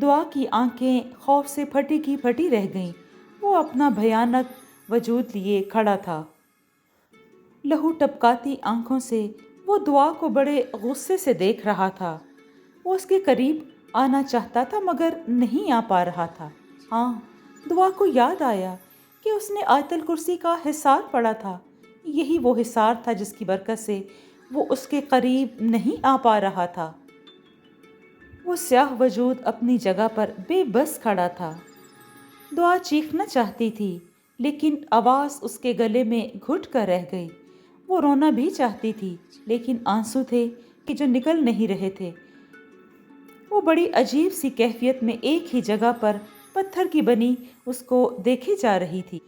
دعا کی آنکھیں خوف سے پھٹی کی پھٹی رہ گئیں۔ وہ اپنا بھیانک وجود لیے کھڑا تھا۔ لہو ٹپکاتی آنکھوں سے وہ دعا کو بڑے غصے سے دیکھ رہا تھا۔ وہ اس کے قریب آنا چاہتا تھا مگر نہیں آ پا رہا تھا۔ ہاں، دعا کو یاد آیا کہ اس نے آیت الکرسی کا حصار پڑھا تھا۔ یہی وہ حصار تھا جس کی برکت سے وہ اس کے قریب نہیں آ پا رہا تھا۔ وہ سیاہ وجود اپنی جگہ پر بے بس کھڑا تھا۔ دعا چیخنا چاہتی تھی لیکن آواز اس کے گلے میں گھٹ کر رہ گئی۔ وہ رونا بھی چاہتی تھی لیکن آنسو تھے کہ جو نکل نہیں رہے تھے۔ وہ بڑی عجیب سی کیفیت میں ایک ہی جگہ پر پتھر کی بنی اس کو دیکھی جا رہی تھی۔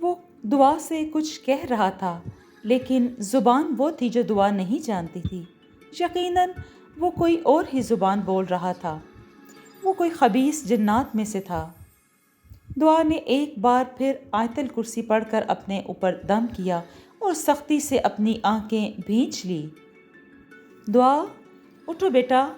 وہ دعا سے کچھ کہہ رہا تھا لیکن زبان وہ تھی جو دعا نہیں جانتی تھی۔ یقیناً وہ کوئی اور ہی زبان بول رہا تھا۔ وہ کوئی خبیث جنات میں سے تھا۔ دعا نے ایک بار پھر آیت الکرسی پڑھ کر اپنے اوپر دم کیا اور سختی سے اپنی آنکھیں بھینچ لی۔ دعا، اٹھو بیٹا،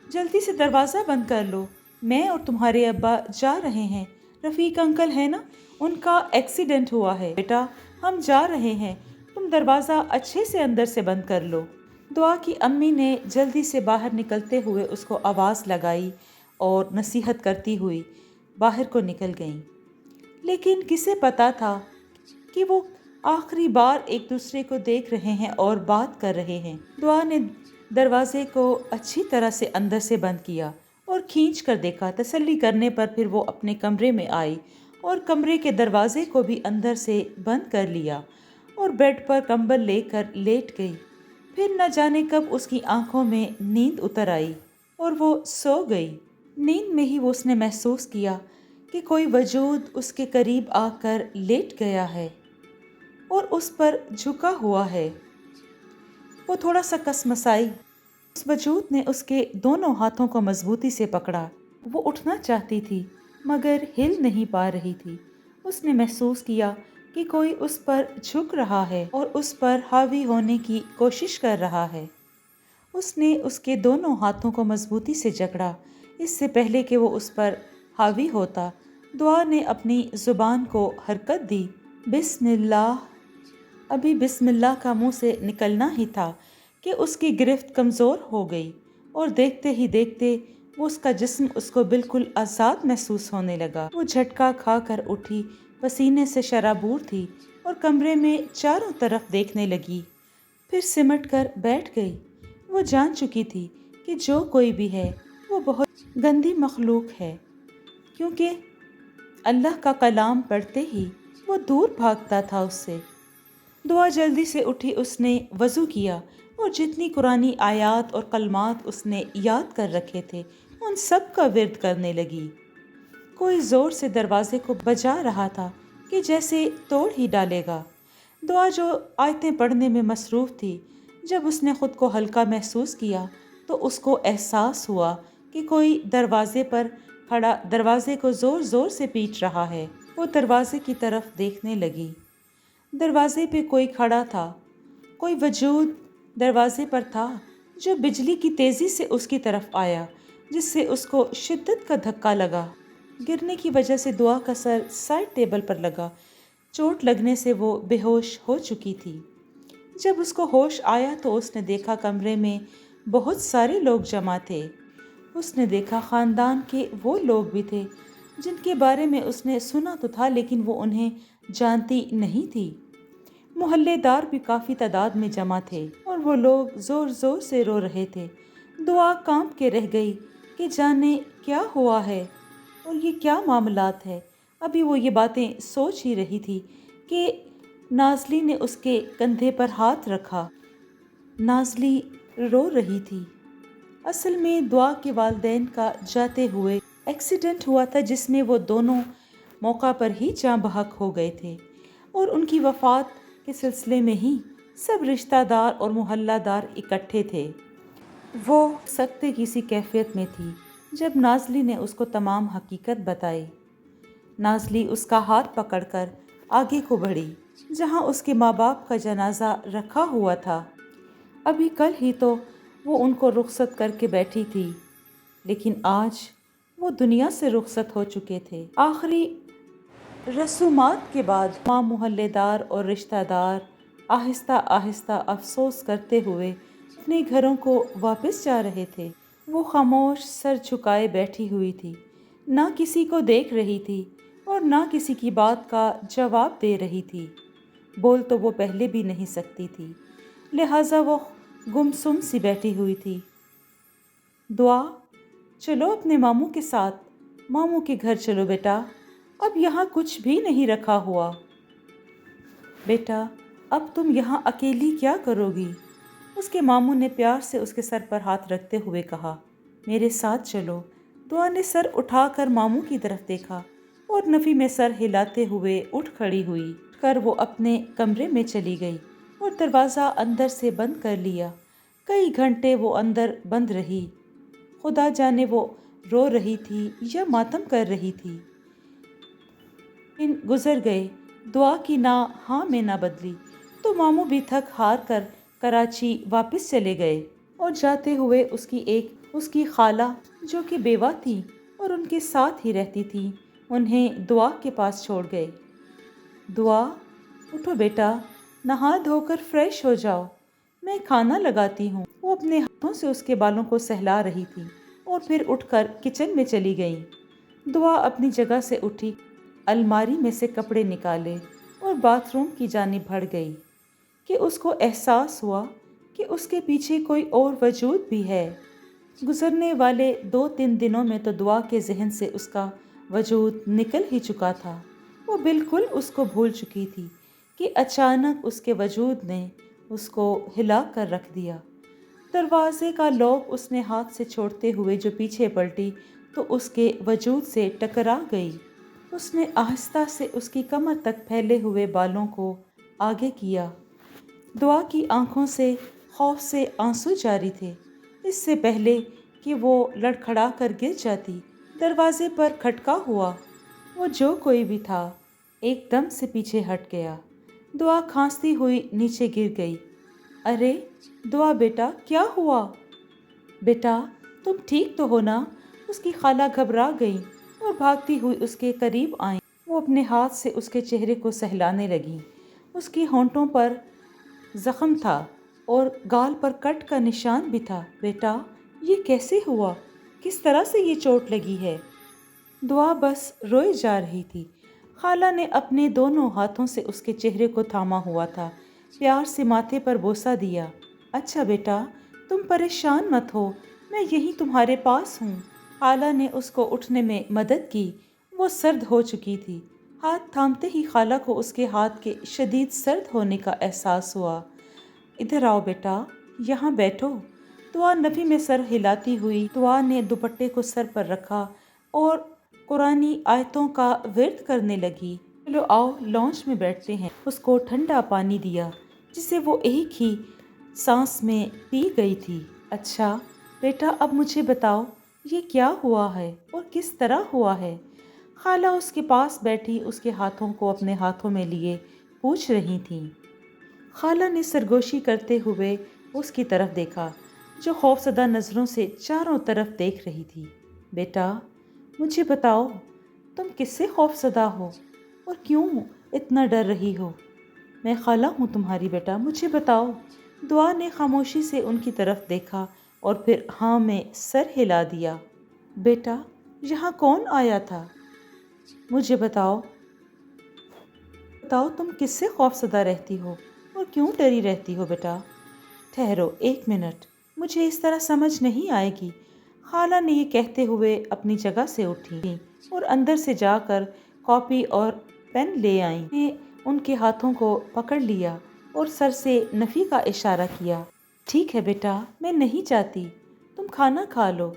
جلدی سے دروازہ بند کر لو۔ میں اور تمہارے ابا جا رہے ہیں۔ رفیق انکل ہے نا، ان کا ایکسیڈنٹ ہوا ہے۔ بیٹا، ہم جا رہے ہیں، تم دروازہ اچھے سے اندر سے بند کر لو۔ دعا کی امی نے جلدی سے باہر نکلتے ہوئے اس کو آواز لگائی اور نصیحت کرتی ہوئی باہر کو نکل گئیں۔ لیکن کسے پتا تھا کہ وہ آخری بار ایک دوسرے کو دیکھ رہے ہیں اور بات کر رہے ہیں۔ دعا نے دروازے کو اچھی طرح سے اندر سے بند کیا اور کھینچ کر دیکھا۔ تسلی کرنے پر پھر وہ اپنے کمرے میں آئی اور کمرے کے دروازے کو بھی اندر سے بند کر لیا اور بیڈ پر کمبل لے کر لیٹ گئی۔ پھر نہ جانے کب اس کی آنکھوں میں نیند اتر آئی اور وہ سو گئی۔ نیند میں ہی اس نے محسوس کیا کہ کوئی وجود اس کے قریب آ کر لیٹ گیا ہے اور اس پر جھکا ہوا ہے۔ وہ تھوڑا سا کسمسائی۔ اس وجود نے اس کے دونوں ہاتھوں کو مضبوطی سے پکڑا۔ وہ اٹھنا چاہتی تھی مگر ہل نہیں پا رہی تھی۔ اس نے محسوس کیا کہ کوئی اس پر جھک رہا ہے اور اس پر حاوی ہونے کی کوشش کر رہا ہے۔ اس نے اس کے دونوں ہاتھوں کو مضبوطی سے جکڑا۔ اس سے پہلے کہ وہ اس پر حاوی ہوتا، دعا نے اپنی زبان کو حرکت دی۔ بسم اللہ۔ ابھی بسم اللہ کا منہ سے نکلنا ہی تھا کہ اس کی گرفت کمزور ہو گئی اور دیکھتے ہی دیکھتے وہ اس کا جسم اس کو بالکل آزاد محسوس ہونے لگا۔ وہ جھٹکا کھا کر اٹھی، پسینے سے شرابور تھی اور کمرے میں چاروں طرف دیکھنے لگی، پھر سمٹ کر بیٹھ گئی۔ وہ جان چکی تھی کہ جو کوئی بھی ہے وہ بہت گندی مخلوق ہے، کیونکہ اللہ کا کلام پڑھتے ہی وہ دور بھاگتا تھا اس سے۔ دعا جلدی سے اٹھی، اس نے وضو کیا اور جتنی قرآنی آیات اور کلمات اس نے یاد کر رکھے تھے ان سب کا ورد کرنے لگی۔ کوئی زور سے دروازے کو بجا رہا تھا کہ جیسے توڑ ہی ڈالے گا۔ دعا جو آیتیں پڑھنے میں مصروف تھی، جب اس نے خود کو ہلکا محسوس کیا تو اس کو احساس ہوا کہ کوئی دروازے پر کھڑا دروازے کو زور زور سے پیٹ رہا ہے۔ وہ دروازے کی طرف دیکھنے لگی۔ دروازے پہ کوئی کھڑا تھا، کوئی وجود دروازے پر تھا جو بجلی کی تیزی سے اس کی طرف آیا، جس سے اس کو شدت کا دھکا لگا۔ گرنے کی وجہ سے دعا کا سر سائڈ ٹیبل پر لگا۔ چوٹ لگنے سے وہ بے ہوش ہو چکی تھی۔ جب اس کو ہوش آیا تو اس نے دیکھا کمرے میں بہت سارے لوگ جمع تھے۔ اس نے دیکھا خاندان کے وہ لوگ بھی تھے جن کے بارے میں اس نے سنا تو تھا لیکن وہ انہیں جانتی نہیں تھی۔ محلے دار بھی کافی تعداد میں جمع تھے اور وہ لوگ زور زور سے رو رہے تھے۔ دعا کانپ کے رہ گئی کہ جانے کیا ہوا ہے اور یہ کیا معاملات ہے۔ ابھی وہ یہ باتیں سوچ ہی رہی تھی کہ نازلی نے اس کے کندھے پر ہاتھ رکھا۔ نازلی رو رہی تھی۔ اصل میں دعا کے والدین کا جاتے ہوئے ایکسیڈنٹ ہوا تھا جس میں وہ دونوں موقع پر ہی جاں بحق ہو گئے تھے اور ان کی وفات کے سلسلے میں ہی سب رشتہ دار اور محلہ دار اکٹھے تھے۔ وہ سکتے کی سی کیفیت میں تھی جب نازلی نے اس کو تمام حقیقت بتائی۔ نازلی اس کا ہاتھ پکڑ کر آگے کو بڑھی جہاں اس کے ماں باپ کا جنازہ رکھا ہوا تھا۔ ابھی کل ہی تو وہ ان کو رخصت کر کے بیٹھی تھی، لیکن آج وہ دنیا سے رخصت ہو چکے تھے۔ آخری رسومات کے بعد ماں، محلے دار اور رشتہ دار آہستہ آہستہ افسوس کرتے ہوئے اپنے گھروں کو واپس جا رہے تھے۔ وہ خاموش سر جھکائے بیٹھی ہوئی تھی، نہ کسی کو دیکھ رہی تھی اور نہ کسی کی بات کا جواب دے رہی تھی۔ بول تو وہ پہلے بھی نہیں سکتی تھی، لہٰذا وہ گمسم سی بیٹھی ہوئی تھی۔ دعا، چلو اپنے ماموں کے ساتھ، ماموں کے گھر چلو بیٹا، اب یہاں کچھ بھی نہیں رکھا ہوا۔ بیٹا، اب تم یہاں اکیلی کیا کرو گی؟ اس کے ماموں نے پیار سے اس کے سر پر ہاتھ رکھتے ہوئے کہا۔ میرے ساتھ چلو۔ دعا نے سر اٹھا کر ماموں کی طرف دیکھا اور نفی میں سر ہلاتے ہوئے اٹھ کھڑی ہوئی۔ اٹھ کر وہ اپنے کمرے میں چلی گئی اور دروازہ اندر سے بند کر لیا۔ کئی گھنٹے وہ اندر بند رہی، خدا جانے وہ رو رہی تھی یا ماتم کر رہی تھی۔ دن گزر گئے، دعا کی نہ ہاں میں نہ بدلی، تو ماموں بھی تھک ہار کر کراچی واپس چلے گئے اور جاتے ہوئے اس کی خالہ جو کہ بیوہ تھی اور ان کے ساتھ ہی رہتی تھی، انہیں دعا کے پاس چھوڑ گئے۔ دعا، اٹھو بیٹا، نہا دھو کر فریش ہو جاؤ، میں کھانا لگاتی ہوں۔ وہ اپنے ہاتھوں سے اس کے بالوں کو سہلا رہی تھی اور پھر اٹھ کر کچن میں چلی گئیں۔ دعا اپنی جگہ سے اٹھی، الماری میں سے کپڑے نکالے اور باتھ روم کی جانب بڑھ گئی کہ اس کو احساس ہوا کہ اس کے پیچھے کوئی اور وجود بھی ہے۔ گزرنے والے 2-3 دنوں میں تو دعا کے ذہن سے اس کا وجود نکل ہی چکا تھا۔ وہ بالکل اس کو بھول چکی تھی کہ اچانک اس کے وجود نے اس کو ہلا کر رکھ دیا۔ دروازے کا لاک اس نے ہاتھ سے چھوڑتے ہوئے جو پیچھے پلٹی تو اس کے وجود سے ٹکرا گئی۔ اس نے آہستہ سے اس کی کمر تک پھیلے ہوئے بالوں کو آگے کیا۔ دعا کی آنکھوں سے خوف سے آنسو جاری تھے۔ اس سے پہلے کہ وہ لڑکھڑا کر گر جاتی، دروازے پر کھٹکا ہوا۔ وہ جو کوئی بھی تھا ایک دم سے پیچھے ہٹ گیا۔ دعا کھانستی ہوئی نیچے گر گئی۔ ارے دعا بیٹا، کیا ہوا؟ بیٹا تم ٹھیک تو ہو نا؟ اس کی خالہ گھبرا گئی اور بھاگتی ہوئی اس کے قریب آئیں۔ وہ اپنے ہاتھ سے اس کے چہرے کو سہلانے لگیں۔ اس کی ہونٹوں پر زخم تھا اور گال پر کٹ کا نشان بھی تھا۔ بیٹا یہ کیسے ہوا؟ کس طرح سے یہ چوٹ لگی ہے؟ دعا بس روئے جا رہی تھی۔ خالہ نے اپنے دونوں ہاتھوں سے اس کے چہرے کو تھاما ہوا تھا، پیار سے ماتھے پر بوسہ دیا۔ اچھا بیٹا، تم پریشان مت ہو، میں یہیں تمہارے پاس ہوں۔ خالہ نے اس کو اٹھنے میں مدد کی۔ وہ سرد ہو چکی تھی۔ ہاتھ تھامتے ہی خالہ کو اس کے ہاتھ کے شدید سرد ہونے کا احساس ہوا۔ ادھر آؤ بیٹا، یہاں بیٹھو۔ دعا نفی میں سر ہلاتی ہوئی، دعا نے دوپٹے کو سر پر رکھا اور قرآنی آیتوں کا ورد کرنے لگی۔ چلو آؤ لانچ میں بیٹھتے ہیں۔ اس کو ٹھنڈا پانی دیا جسے وہ ایک ہی سانس میں پی گئی تھی۔ اچھا بیٹا، اب مجھے بتاؤ یہ کیا ہوا ہے اور کس طرح ہوا ہے؟ خالہ اس کے پاس بیٹھی اس کے ہاتھوں کو اپنے ہاتھوں میں لیے پوچھ رہی تھیں۔ خالہ نے سرگوشی کرتے ہوئے اس کی طرف دیکھا جو خوفزدہ نظروں سے چاروں طرف دیکھ رہی تھی۔ بیٹا مجھے بتاؤ، تم کس سے خوفزدہ ہو اور کیوں اتنا ڈر رہی ہو؟ میں خالہ ہوں تمہاری بیٹا، مجھے بتاؤ۔ دعا نے خاموشی سے ان کی طرف دیکھا اور پھر ہاں میں سر ہلا دیا۔ بیٹا یہاں کون آیا تھا؟ مجھے بتاؤ تم کس سے خوفزدہ رہتی ہو اور کیوں ڈری رہتی ہو؟ بیٹا ٹھہرو 1 منٹ، مجھے اس طرح سمجھ نہیں آئے گی۔ خالہ نے یہ کہتے ہوئے اپنی جگہ سے اٹھی اور اندر سے جا کر کاپی اور پین لے آئیں۔ نے ان کے ہاتھوں کو پکڑ لیا اور سر سے نفی کا اشارہ کیا۔ ٹھیک ہے بیٹا، میں نہیں چاہتی، تم کھانا کھا لو۔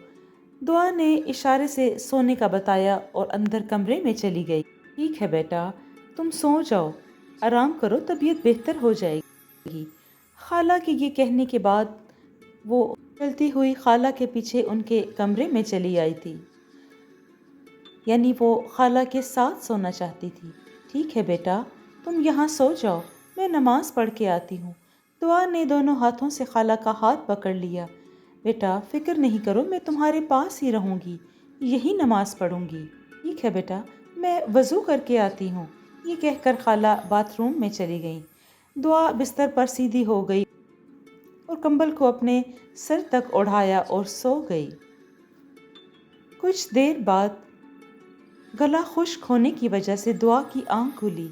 دعا نے اشارے سے سونے کا بتایا اور اندر کمرے میں چلی گئی۔ ٹھیک ہے بیٹا، تم سو جاؤ، آرام کرو، طبیعت بہتر ہو جائے گی۔ خالہ کے یہ کہنے کے بعد وہ چلتی ہوئی خالہ کے پیچھے ان کے کمرے میں چلی آئی تھی، یعنی وہ خالہ کے ساتھ سونا چاہتی تھی۔ ٹھیک ہے بیٹا، تم یہاں سو جاؤ، میں نماز پڑھ کے آتی ہوں۔ دعا نے دونوں ہاتھوں سے خالہ کا ہاتھ پکڑ لیا۔ بیٹا فکر نہیں کرو، میں تمہارے پاس ہی رہوں گی، یہی نماز پڑھوں گی۔ ٹھیک ہے بیٹا، میں وضو کر کے آتی ہوں۔ یہ کہہ کر خالہ باتھ روم میں چلی گئیں۔ دعا بستر پر سیدھی ہو گئی اور کمبل کو اپنے سر تک اڑایا اور سو گئی۔ کچھ دیر بعد گلا خشک ہونے کی وجہ سے دعا کی آنکھ کھلی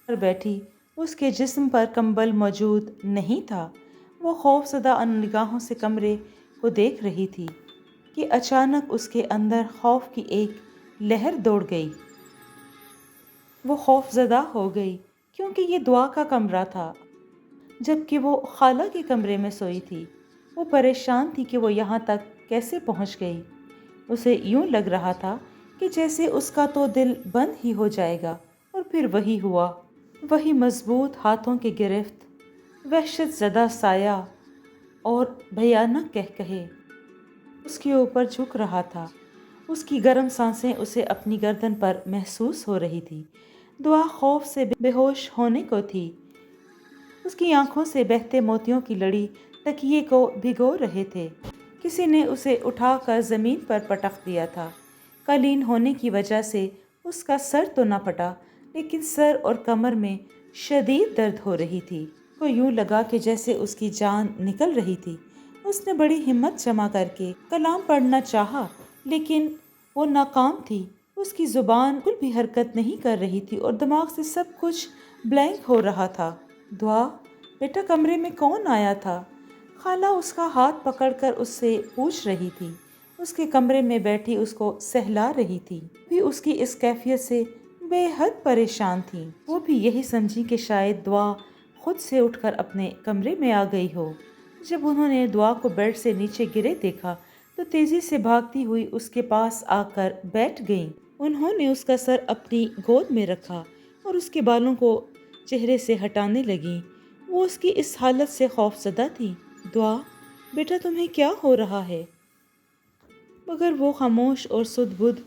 پر بیٹھی۔ اس کے جسم پر کمبل موجود نہیں تھا۔ وہ خوف زدہ نگاہوں سے کمرے کو دیکھ رہی تھی کہ اچانک اس کے اندر خوف کی ایک لہر دوڑ گئی۔ وہ خوف زدہ ہو گئی کیونکہ یہ دعا کا کمرہ تھا جبکہ وہ خالہ کے کمرے میں سوئی تھی۔ وہ پریشان تھی کہ وہ یہاں تک کیسے پہنچ گئی۔ اسے یوں لگ رہا تھا کہ جیسے اس کا تو دل بند ہی ہو جائے گا، اور پھر وہی ہوا۔ وہی مضبوط ہاتھوں کی گرفت، وحشت زدہ سایہ اور بھیانک قہقہے اس کے اوپر جھک رہا تھا۔ اس کی گرم سانسیں اسے اپنی گردن پر محسوس ہو رہی تھی۔ دعا خوف سے بے ہوش ہونے کو تھی۔ اس کی آنکھوں سے بہتے موتیوں کی لڑی تکیے کو بھگو رہے تھے۔ کسی نے اسے اٹھا کر زمین پر پٹک دیا تھا۔ قالین ہونے کی وجہ سے اس کا سر تو نہ پھٹا، لیکن سر اور کمر میں شدید درد ہو رہی تھی۔ کو یوں لگا کہ جیسے اس کی جان نکل رہی تھی۔ اس نے بڑی ہمت جمع کر کے کلام پڑھنا چاہا، لیکن وہ ناکام تھی۔ اس کی زبان بالکل بھی حرکت نہیں کر رہی تھی اور دماغ سے سب کچھ بلینک ہو رہا تھا۔ دعا، بیٹا کمرے میں کون آیا تھا؟ خالہ اس کا ہاتھ پکڑ کر اس سے پوچھ رہی تھی۔ اس کے کمرے میں بیٹھی اس کو سہلا رہی تھی۔ بھی اس کی اس کیفیت سے بے حد پریشان تھی۔ وہ بھی یہی سمجھی کہ شاید دعا خود سے اٹھ کر اپنے کمرے میں آ گئی ہو۔ جب انہوں نے دعا کو بیڈ سے نیچے گرے دیکھا تو تیزی سے بھاگتی ہوئی اس کے پاس آ کر بیٹھ گئیں۔ انہوں نے اس کا سر اپنی گود میں رکھا اور اس کے بالوں کو چہرے سے ہٹانے لگیں۔ وہ اس کی اس حالت سے خوف زدہ تھی۔ دعا، بیٹا تمہیں کیا ہو رہا ہے؟ مگر وہ خاموش اور سدھ بدھ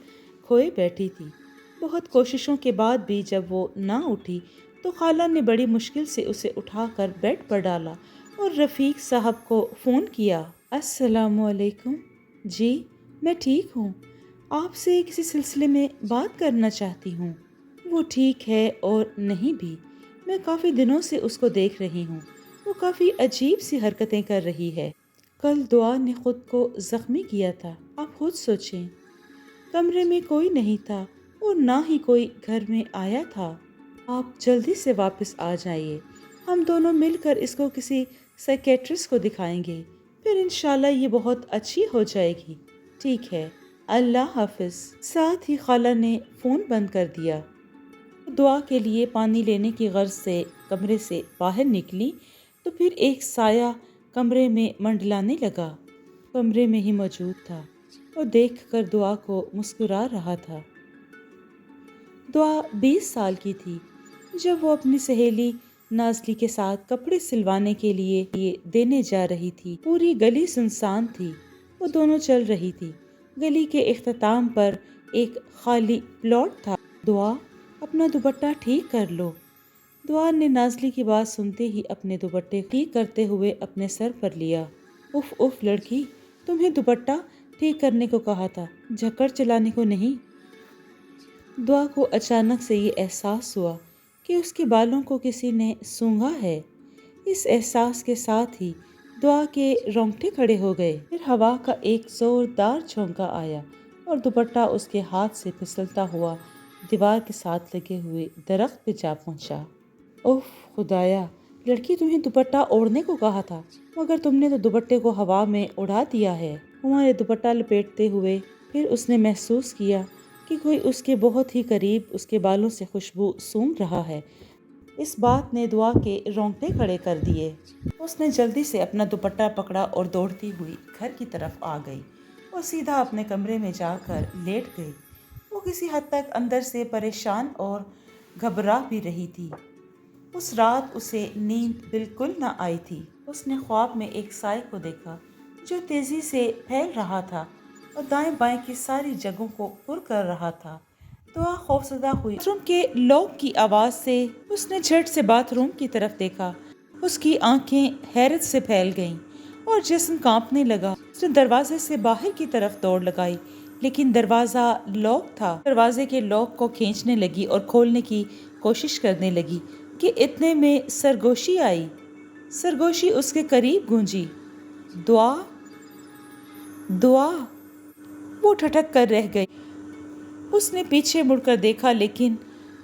کھوئے بیٹھی تھی۔ بہت کوششوں کے بعد بھی جب وہ نہ اٹھی تو خالہ نے بڑی مشکل سے اسے اٹھا کر بیڈ پر ڈالا اور رفیق صاحب کو فون کیا۔ السلام علیکم۔ جی میں ٹھیک ہوں، آپ سے کسی سلسلے میں بات کرنا چاہتی ہوں۔ وہ ٹھیک ہے اور نہیں بھی، میں کافی دنوں سے اس کو دیکھ رہی ہوں۔ وہ کافی عجیب سی حرکتیں کر رہی ہے۔ کل دعا نے خود کو زخمی کیا تھا۔ آپ خود سوچیں، کمرے میں کوئی نہیں تھا اور نہ ہی کوئی گھر میں آیا تھا۔ آپ جلدی سے واپس آ جائیے، ہم دونوں مل کر اس کو کسی سائیکیٹرسٹ کو دکھائیں گے، پھر انشاءاللہ یہ بہت اچھی ہو جائے گی۔ ٹھیک ہے، اللہ حافظ۔ ساتھ ہی خالہ نے فون بند کر دیا۔ دعا کے لیے پانی لینے کی غرض سے کمرے سے باہر نکلی تو پھر ایک سایہ کمرے میں منڈلانے لگا۔ کمرے میں ہی موجود تھا اور دیکھ کر دعا کو مسکرا رہا تھا۔ دعا 20 سال کی تھی جب وہ اپنی سہیلی نازلی کے ساتھ کپڑے سلوانے کے لیے دینے جا رہی تھی۔ پوری گلی سنسان تھی۔ وہ دونوں چل رہی تھی۔ گلی کے اختتام پر ایک خالی پلاٹ تھا۔ دعا، اپنا دوپٹہ ٹھیک کر لو۔ دعا نے نازلی کی بات سنتے ہی اپنے دوپٹے ٹھیک کرتے ہوئے اپنے سر پر لیا۔ اف اف لڑکی، تمہیں دوپٹہ ٹھیک کرنے کو کہا تھا، جھکڑ چلانے کو نہیں۔ دعا کو اچانک سے یہ احساس ہوا کہ اس کے بالوں کو کسی نے سونگھا ہے۔ اس احساس کے ساتھ ہی دعا کے رونگٹے کھڑے ہو گئے۔ پھر ہوا کا ایک زوردار جھونکا آیا اور دوپٹہ اس کے ہاتھ سے پھسلتا ہوا دیوار کے ساتھ لگے ہوئے درخت پہ جا پہنچا۔ اوف خدایا، لڑکی تمہیں دوپٹہ اوڑھنے کو کہا تھا، مگر تم نے تو دوپٹے کو ہوا میں اڑا دیا ہے۔ ہوا نے دوپٹہ لپیٹتے ہوئے پھر اس نے محسوس کیا کہ کوئی اس کے بہت ہی قریب اس کے بالوں سے خوشبو سونگھ رہا ہے۔ اس بات نے دعا کے رونگٹے کھڑے کر دیے۔ اس نے جلدی سے اپنا دوپٹہ پکڑا اور دوڑتی ہوئی گھر کی طرف آ گئی اور سیدھا اپنے کمرے میں جا کر لیٹ گئی۔ وہ کسی حد تک اندر سے پریشان اور گھبرا بھی رہی تھی۔ اس رات اسے نیند بالکل نہ آئی تھی۔ اس نے خواب میں ایک سائے کو دیکھا جو تیزی سے پھیل رہا تھا اور دائیں بائیں کی ساری جگہوں کو پر کر رہا تھا۔ دعا خوفزدہ ہوئی۔ باتھ روم کے لاک کی آواز سے اس نے جھٹ سے باتھ روم کی طرف دیکھا۔ اس کی آنکھیں حیرت سے پھیل گئیں اور جسم کانپنے لگا۔ اس نے دروازے سے باہر کی طرف دوڑ لگائی لیکن دروازہ لاک تھا۔ دروازے کے لاک کو کھینچنے لگی اور کھولنے کی کوشش کرنے لگی کہ اتنے میں سرگوشی آئی۔ سرگوشی اس کے قریب گونجی، دعا، دعا۔ وہ ٹھٹک کر رہ گئی۔ اس نے پیچھے مڑ کر دیکھا لیکن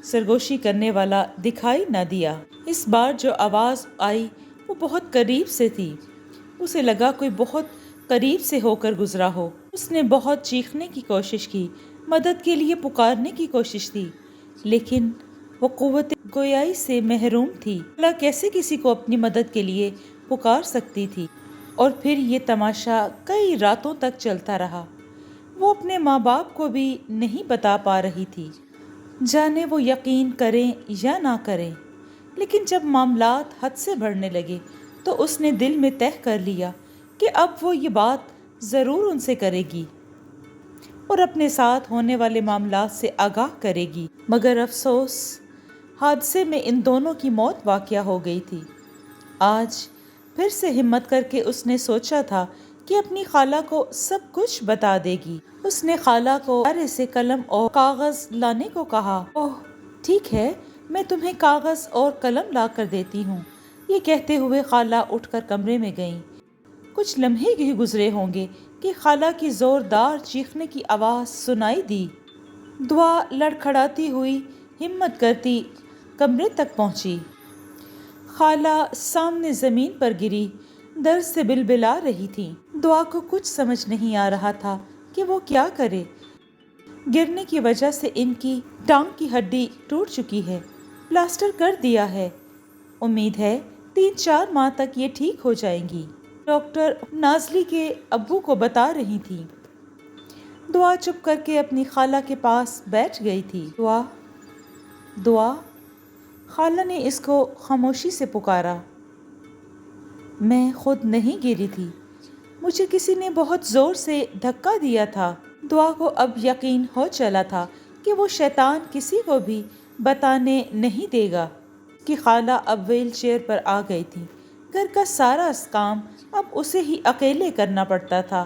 سرگوشی کرنے والا دکھائی نہ دیا۔ اس بار جو آواز آئی وہ بہت قریب سے تھی۔ اسے لگا کوئی بہت قریب سے ہو کر گزرا ہو۔ اس نے بہت چیخنے کی کوشش کی، مدد کے لیے پکارنے کی کوشش کی، لیکن وہ قوت گویائی سے محروم تھی۔ اللہ کیسے کسی کو اپنی مدد کے لیے پکار سکتی تھی؟ اور پھر یہ تماشا کئی راتوں تک چلتا رہا۔ وہ اپنے ماں باپ کو بھی نہیں بتا پا رہی تھی، جانے وہ یقین کریں یا نہ کریں۔ لیکن جب معاملات حد سے بڑھنے لگے تو اس نے دل میں طے کر لیا کہ اب وہ یہ بات ضرور ان سے کرے گی اور اپنے ساتھ ہونے والے معاملات سے آگاہ کرے گی۔ مگر افسوس، حادثے میں ان دونوں کی موت واقع ہو گئی تھی۔ آج پھر سے ہمت کر کے اس نے سوچا تھا کہ اپنی خالہ کو سب کچھ بتا دے گی۔ اس نے خالہ کو ارے سے قلم اور کاغذ لانے کو کہا۔ اوہ ٹھیک ہے، میں تمہیں کاغذ اور قلم لا کر دیتی ہوں۔ یہ کہتے ہوئے خالہ اٹھ کر کمرے میں گئیں۔ کچھ لمحے ہی گزرے ہوں گے کہ خالہ کی زوردار چیخنے کی آواز سنائی دی۔ دعا لڑکھڑاتی ہوئی ہمت کرتی کمرے تک پہنچی۔ خالہ سامنے زمین پر گری، درد سے بلبلا رہی تھی۔ دعا کو کچھ سمجھ نہیں آ رہا تھا کہ وہ کیا کرے۔ گرنے کی وجہ سے ان کی ٹانگ کی ہڈی ٹوٹ چکی ہے، پلاسٹر کر دیا ہے۔ امید ہے 3-4 ماہ تک یہ ٹھیک ہو جائیں گی، ڈاکٹر نازلی کے ابو کو بتا رہی تھی۔ دعا چپ کر کے اپنی خالہ کے پاس بیٹھ گئی تھی۔ دعا، دعا۔ خالہ نے اس کو خاموشی سے پکارا۔ میں خود نہیں گری تھی، مجھے کسی نے بہت زور سے دھکا دیا تھا۔ دعا کو اب یقین ہو چلا تھا کہ وہ شیطان کسی کو بھی بتانے نہیں دے گا کہ خالہ اب ویل چیئر پر آ گئی تھی۔ گھر کا سارا کام اب اسے ہی اکیلے کرنا پڑتا تھا۔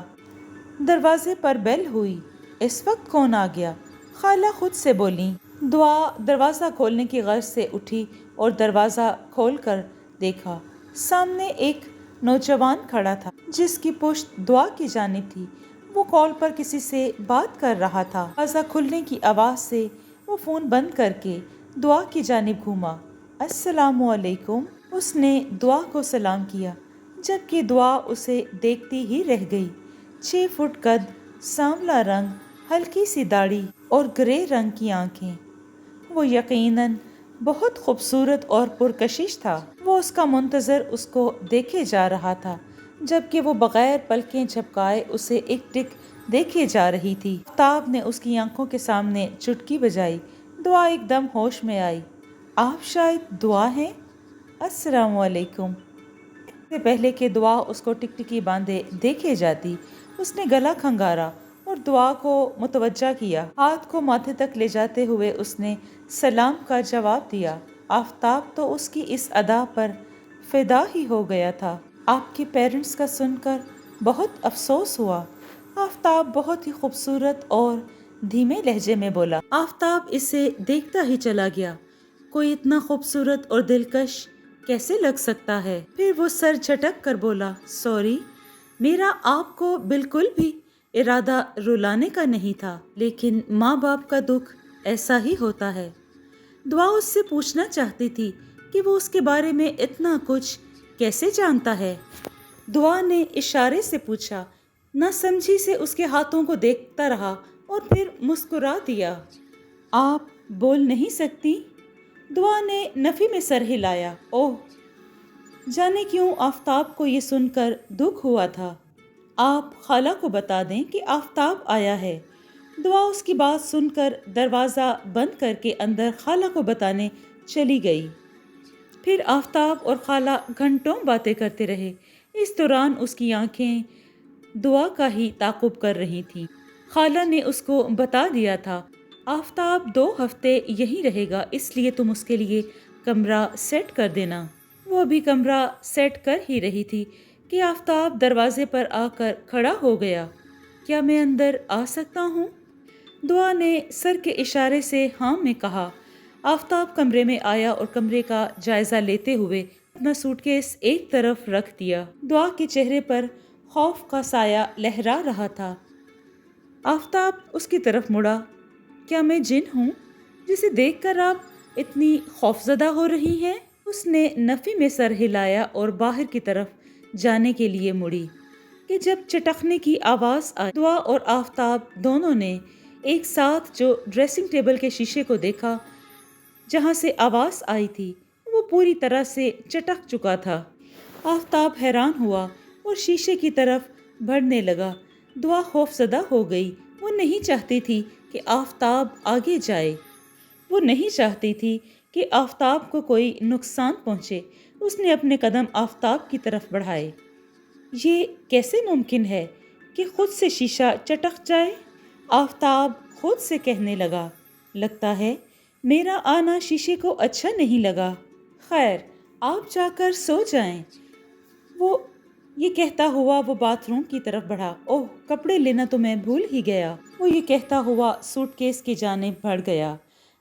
دروازے پر بیل ہوئی۔ اس وقت کون آ گیا؟ خالہ خود سے بولیں۔ دعا دروازہ کھولنے کی غرض سے اٹھی اور دروازہ کھول کر دیکھا۔ سامنے ایک نوجوان کھڑا تھا جس کی پشت دعا کی جانب تھی۔ وہ کال پر کسی سے بات کر رہا تھا۔ دروازہ کھلنے کی آواز سے وہ فون بند کر کے دعا کی جانب گھوما۔ السلام علیکم۔ اس نے دعا کو سلام کیا، جبکہ دعا اسے دیکھتی ہی رہ گئی۔ 6 فٹ قد، سانولا رنگ، ہلکی سی داڑھی اور گرے رنگ کی آنکھیں۔ وہ یقیناً بہت خوبصورت اور پرکشش تھا۔ وہ اس کا منتظر اس کو دیکھے جا رہا تھا، جبکہ وہ بغیر پلکیں جھپکائے اسے ایک ٹک دیکھے جا رہی تھی۔ آفتاب نے اس کی آنکھوں کے سامنے چٹکی بجائی۔ دعا ایک دم ہوش میں آئی۔ آپ شاید دعا ہیں؟ السلام علیکم۔ اس سے پہلے کہ دعا اس کو ٹکٹکی باندھے دیکھے جاتی، اس نے گلا کھنگارا اور دعا کو متوجہ کیا۔ ہاتھ کو ماتھے تک لے جاتے ہوئے اس نے سلام کا جواب دیا۔ آفتاب تو اس کی اس ادا پر فدا ہی ہو گیا تھا۔ آپ کے پیرنٹس کا سن کر بہت افسوس ہوا۔ آفتاب بہت ہی خوبصورت اور دھیمے لہجے میں بولا۔ آفتاب اسے دیکھتا ہی چلا گیا۔ کوئی اتنا خوبصورت اور دلکش کیسے لگ سکتا ہے؟ پھر وہ سر جھٹک کر بولا، سوری، میرا آپ کو بالکل بھی ارادہ رلانے کا نہیں تھا، لیکن ماں باپ کا دکھ ایسا ہی ہوتا ہے۔ دعا اس سے پوچھنا چاہتی تھی کہ وہ اس کے بارے میں اتنا کچھ کیسے جانتا ہے۔ دعا نے اشارے سے پوچھا۔ نہ سمجھی سے اس کے ہاتھوں کو دیکھتا رہا اور پھر مسکرا دیا۔ آپ بول نہیں سکتی؟ دعا نے نفی میں سر ہلایا۔ اوہ، جانے کیوں آفتاب کو یہ سن کر دکھ ہوا تھا۔ آپ خالہ کو بتا دیں کہ آفتاب آیا ہے۔ دعا اس کی بات سن کر دروازہ بند کر کے اندر خالہ کو بتانے چلی گئی۔ پھر آفتاب اور خالہ گھنٹوں باتیں کرتے رہے۔ اس دوران اس کی آنکھیں دعا کا ہی تعاقب کر رہی تھیں۔ خالہ نے اس کو بتا دیا تھا، آفتاب 2 ہفتے یہیں رہے گا، اس لیے تم اس کے لیے کمرہ سیٹ کر دینا۔ وہ بھی کمرہ سیٹ کر ہی رہی تھی کہ آفتاب دروازے پر آ کر کھڑا ہو گیا۔ کیا میں اندر آ سکتا ہوں؟ دعا نے سر کے اشارے سے ہاں میں کہا۔ آفتاب کمرے میں آیا اور کمرے کا جائزہ لیتے ہوئے اپنا سوٹ کیس ایک طرف رکھ دیا۔ دعا کے چہرے پر خوف کا سایہ لہرا رہا تھا۔ آفتاب اس کی طرف مڑا۔ کیا میں جن ہوں جسے دیکھ کر آپ اتنی خوفزدہ ہو رہی ہیں؟ اس نے نفی میں سر ہلایا اور باہر کی طرف جانے کے لیے مڑی کہ جب چٹکنے کی آواز آئی۔ دعا اور آفتاب دونوں نے ایک ساتھ جو ڈریسنگ ٹیبل کے شیشے کو دیکھا جہاں سے آواز آئی تھی وہ پوری طرح سے چٹک چکا تھا۔ آفتاب حیران ہوا اور شیشے کی طرف بڑھنے لگا۔ دعا خوف زدہ ہو گئی۔ وہ نہیں چاہتی تھی کہ آفتاب آگے جائے۔ وہ نہیں چاہتی تھی کہ آفتاب کو کوئی نقصان پہنچے۔ اس نے اپنے قدم آفتاب کی طرف بڑھائے۔ یہ کیسے ممکن ہے کہ خود سے شیشہ چٹک جائے؟ آفتاب خود سے کہنے لگا۔ لگتا ہے میرا آنا شیشے کو اچھا نہیں لگا۔ خیر آپ جا کر سو جائیں۔ وہ یہ کہتا ہوا وہ باتھ روم کی طرف بڑھا۔ اوہ کپڑے لینا تو میں بھول ہی گیا۔ وہ یہ کہتا ہوا سوٹ کیس کی جانب بڑھ گیا۔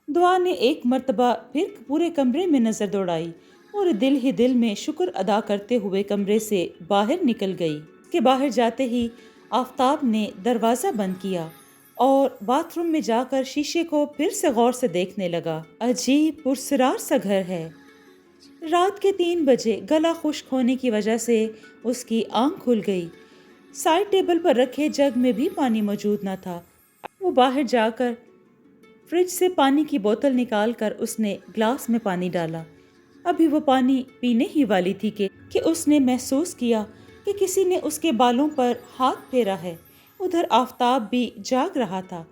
دعا نے ایک مرتبہ پھر پورے کمرے میں نظر دوڑائی اور دل ہی دل میں شکر ادا کرتے ہوئے کمرے سے باہر نکل گئی۔ اس کے باہر جاتے ہی آفتاب نے دروازہ بند کیا اور باتھ روم میں جا کر شیشے کو پھر سے غور سے دیکھنے لگا۔ عجیب پرسرار سا گھر ہے۔ رات کے 3 بجے گلا خشک ہونے کی وجہ سے اس کی آنکھ کھل گئی۔ سائڈ ٹیبل پر رکھے جگ میں بھی پانی موجود نہ تھا۔ وہ باہر جا کر فریج سے پانی کی بوتل نکال کر اس نے گلاس میں پانی ڈالا۔ ابھی وہ پانی پینے ہی والی تھی کہ اس نے محسوس کیا کہ کسی نے اس کے بالوں پر ہاتھ پھیرا ہے۔ ادھر آفتاب بھی جاگ رہا تھا۔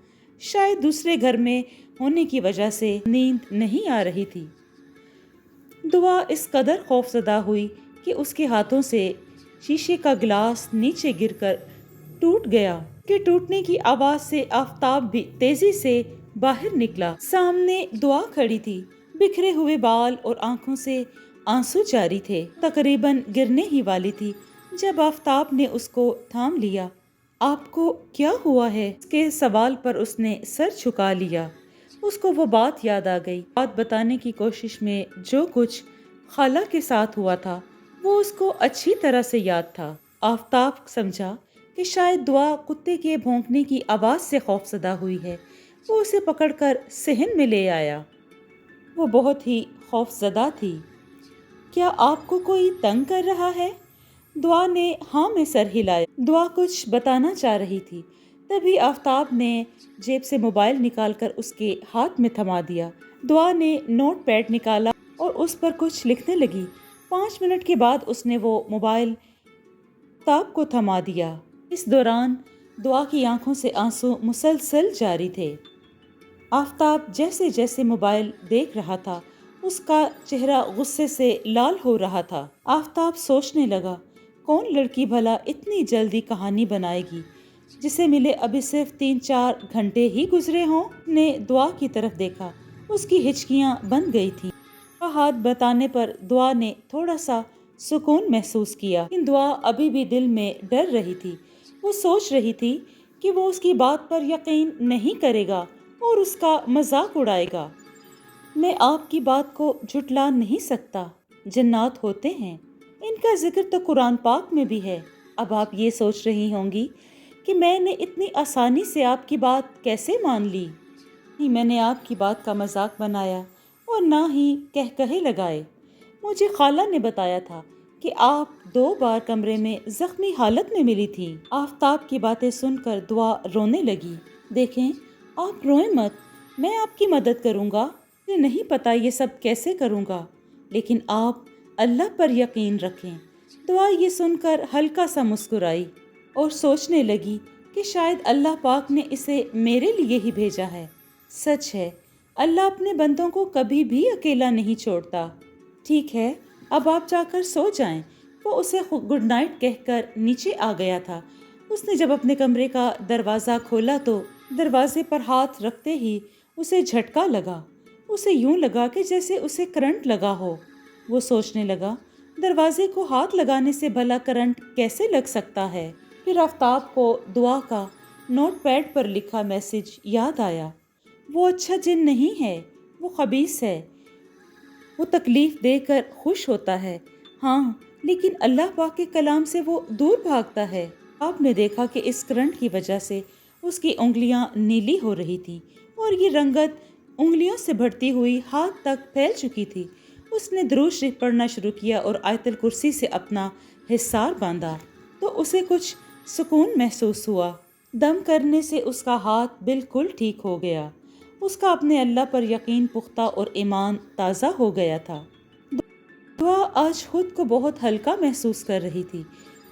شاید دوسرے گھر میں ہونے کی وجہ سے نیند نہیں آ رہی تھی۔ دعا اس قدر خوفزدہ ہوئی کہ اس کے ہاتھوں سے شیشے کا گلاس نیچے گر کر ٹوٹ گیا۔ کہ ٹوٹنے کی آواز سے آفتاب بھی تیزی سے باہر نکلا۔ سامنے دعا کھڑی تھی۔ بکھرے ہوئے بال اور آنکھوں سے آنسو جاری تھے۔ تقریباً گرنے ہی والی تھی جب آفتاب نے اس کو تھام لیا۔ آپ کو کیا ہوا ہے؟ اس کے سوال پر اس نے سر جھکا لیا۔ اس کو وہ بات یاد آ گئی۔ بات بتانے کی کوشش میں جو کچھ خالہ کے ساتھ ہوا تھا وہ اس کو اچھی طرح سے یاد تھا۔ آفتاب سمجھا کہ شاید دعا کتے کے بھونکنے کی آواز سے خوفزدہ ہوئی ہے۔ وہ اسے پکڑ کر صحن میں لے آیا۔ وہ بہت ہی خوفزدہ تھی۔ کیا آپ کو کوئی تنگ کر رہا ہے؟ دعا نے ہاں میں سر ہلایا۔ دعا کچھ بتانا چاہ رہی تھی، تبھی آفتاب نے جیب سے موبائل نکال کر اس کے ہاتھ میں تھما دیا۔ دعا نے نوٹ پیڈ نکالا اور اس پر کچھ لکھنے لگی۔ 5 منٹ کے بعد اس نے وہ موبائل آفتاب کو تھما دیا۔ اس دوران دعا کی آنکھوں سے آنسو مسلسل جاری تھے۔ آفتاب جیسے جیسے موبائل دیکھ رہا تھا اس کا چہرہ غصے سے لال ہو رہا تھا۔ آفتاب سوچنے لگا کون لڑکی بھلا اتنی جلدی کہانی بنائے گی جسے ملے ابھی صرف 3-4 گھنٹے ہی گزرے ہوں۔ نے دعا کی طرف دیکھا۔ اس کی ہچکیاں بند گئی تھیں۔ ہاتھ بتانے پر دعا نے تھوڑا سا سکون محسوس کیا، لیکن دعا ابھی بھی دل میں ڈر رہی تھی۔ وہ سوچ رہی تھی کہ وہ اس کی بات پر یقین نہیں کرے گا اور اس کا مذاق اڑائے گا۔ میں آپ کی بات کو جھٹلا نہیں سکتا۔ جنات ہوتے ہیں، ان کا ذکر تو قرآن پاک میں بھی ہے۔ اب آپ یہ سوچ رہی ہوں گی کہ میں نے اتنی آسانی سے آپ کی بات کیسے مان لی؟ نہیں، میں نے آپ کی بات کا مذاق بنایا اور نہ ہی کہے لگائے۔ مجھے خالہ نے بتایا تھا کہ آپ 2 بار کمرے میں زخمی حالت میں ملی تھی۔ آفتاب کی باتیں سن کر دعا رونے لگی۔ دیکھیں آپ روئیں مت، میں آپ کی مدد کروں گا۔ مجھے نہیں پتا یہ سب کیسے کروں گا، لیکن آپ اللہ پر یقین رکھیں۔ دعا یہ سن کر ہلکا سا مسکرائی اور سوچنے لگی کہ شاید اللہ پاک نے اسے میرے لیے ہی بھیجا ہے۔ سچ ہے، اللہ اپنے بندوں کو کبھی بھی اکیلا نہیں چھوڑتا۔ ٹھیک ہے، اب آپ جا کر سو جائیں۔ وہ اسے گڈ نائٹ کہہ کر نیچے آ گیا تھا۔ اس نے جب اپنے کمرے کا دروازہ کھولا تو دروازے پر ہاتھ رکھتے ہی اسے جھٹکا لگا۔ اسے یوں لگا کہ جیسے اسے کرنٹ لگا ہو۔ وہ سوچنے لگا دروازے کو ہاتھ لگانے سے بھلا کرنٹ کیسے لگ سکتا ہے؟ پھر آفتاب کو دعا کا نوٹ پیڈ پر لکھا میسج یاد آیا۔ وہ اچھا جن نہیں ہے، وہ خبیث ہے، وہ تکلیف دے کر خوش ہوتا ہے، ہاں لیکن اللہ پاک کے کلام سے وہ دور بھاگتا ہے۔ آپ نے دیکھا کہ اس کرنٹ کی وجہ سے اس کی انگلیاں نیلی ہو رہی تھیں اور یہ رنگت انگلیوں سے بڑھتی ہوئی ہاتھ تک پھیل چکی تھی۔ اس نے درود شریف پڑھنا شروع کیا اور آیت الکرسی سے اپنا حصار باندھا تو اسے کچھ سکون محسوس ہوا۔ دم کرنے سے اس کا ہاتھ بالکل ٹھیک ہو گیا۔ اس کا اپنے اللہ پر یقین پختہ اور ایمان تازہ ہو گیا تھا۔ دعا آج خود کو بہت ہلکا محسوس کر رہی تھی